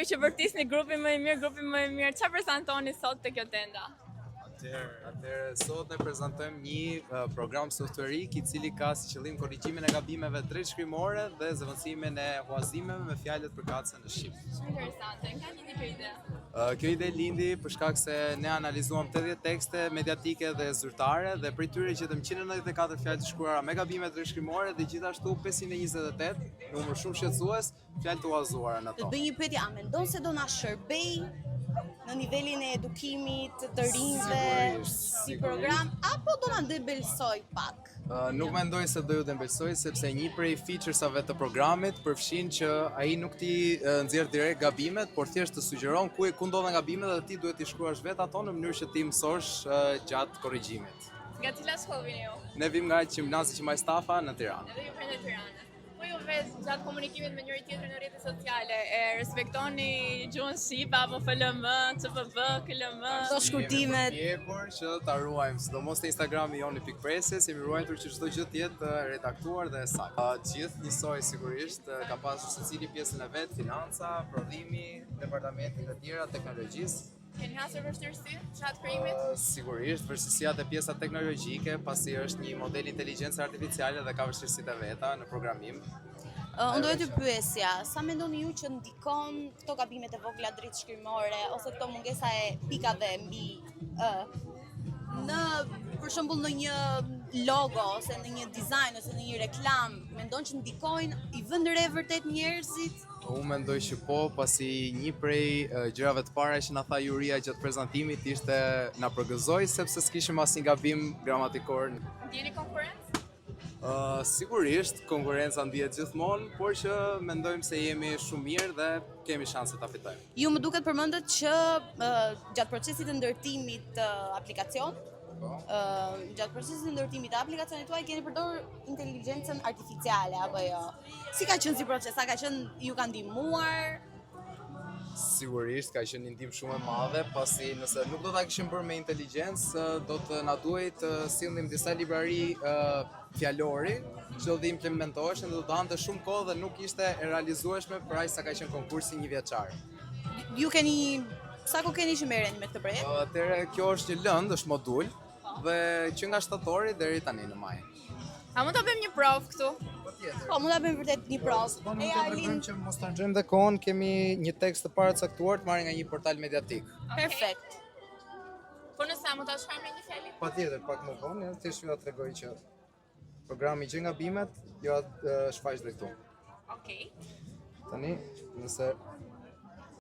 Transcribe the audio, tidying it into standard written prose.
Që vërtisni grupi më i mirë, çfarë prezantoni sot te kjo tenda? Atëherë sot ne prezantojmë një program softwarik i cili ka si qëllim korrigjimin e gabimeve drejtshkrimore dhe zëvendësimin e huazimeve me fjalët përkatëse në shqip. Shumë interesante. Nga lindi kjo ide? Kjo ide lindi për shkak se ne analizuam 80 tekste mediatike dhe zyrtare dhe prej tyre gjetëm 194 fjalë të shkruara me gabime drejtshkrimore dhe gjithashtu 528, numër shumë shqetësues, fjalë të huazuara në to. Të bëj një pyetje, a mendon se do na shërbej në nivelin e edukimit të rinjve si program apo do na debelsoj pak? Nuk mendoj se do ju dembelsoj sepse një prej featuresave të programit përfshin që ai nuk ti nxjerr direkt gabimet, por thjesht të sugjeron ku ndodhen gabimet dhe ti duhet t'i shkruash vetë ato në mënyrë që ti mësosh gjatë korrigjimit. Nga cila shkollë vini ju? Ne vim nga Gjimnazi Qimaj Stafa në Tiranë. Edhe ju prej në Tiranë. Po ju vetë gjatë komunikimit me njëri tjetrin në rrjetet sociale, e respektoni gjuhën shqipe apo FLM, CPV, KLM? Këto shkurtimet. Por që ta ruajmë, sidomos te Instagrami joni @presses, jemi ruajtur që çdo gjë të jetë redaktuar dhe saktë. Gjithë njësoj sigurisht, ka pasur secili pjesën e vet, financa, prodhimi, departamentet e tjera, teknologjisë. Keni hasur vështirësi gjatë krijimit? Sigurisht, vështirësia te pjesa teknologjike, pasi është një model inteligjencë artificiale dhe ka vështirësitë e veta në programim. Unë doja të pyesja, sa mendoni ju që ndikon këto gabimet e vogla drejtshkrimore ose këto mungesa e pikave mbi në për shembull në një logo ose në një dizajn ose në një reklam, mendon që ndikojnë, i vënë re vërtet njerëzit? Unë mendoj që po, pasi një prej gjërave të para që na tha Juria gjatë prezantimit ishte na përgëzoi sepse s'kishim asnjë gabim gramatikor. Ndjeni konkurrencë? Sigurisht, konkurenca ndihet gjithmonë, por që mendojmë se jemi shumë mirë dhe kemi shanse ta fitojmë. Ju më duket përmendet që gjatë procesit të ndërtimit të aplikacionit, gjatë procesit të ndërtimit të aplikacionit tuaj keni përdorur inteligjencën artificiale apo jo? Si ka qenë si proces? Sa ka qenë, ju ka ndihmuar? Sigurisht ka qenë një ndihmë shumë e madhe, pasi nëse nuk do ta kishim bërë me inteligjencë, do të na duhej të sillim disa librari fjalori që do të implementoheshin dhe do të hante shumë kohë dhe nuk ishte e realizueshme për aq sa ka qenë konkursi një vjeçar. Ju keni sa kohë keni që merreni me këtë projekt? Atëherë kjo është një lëndë, është modul dhe që nga shtatori deri tani në maj. A mund ta bëjmë një provë këtu? Po, mund ta bëjmë vërtet një provë. Po nuk do të bëjmë që mos ta nxjerrim dhe kohën, kemi një tekst të paracaktuar të marrë nga një portal mediatik. Perfekt. Po nëse mund ta shkruajmë me një fjalë? Patjetër, pak më vonë, thjesht ju ta tregoj që programi gjen gabimet, jo shfaq drejt tu. Okej. Tani, nëse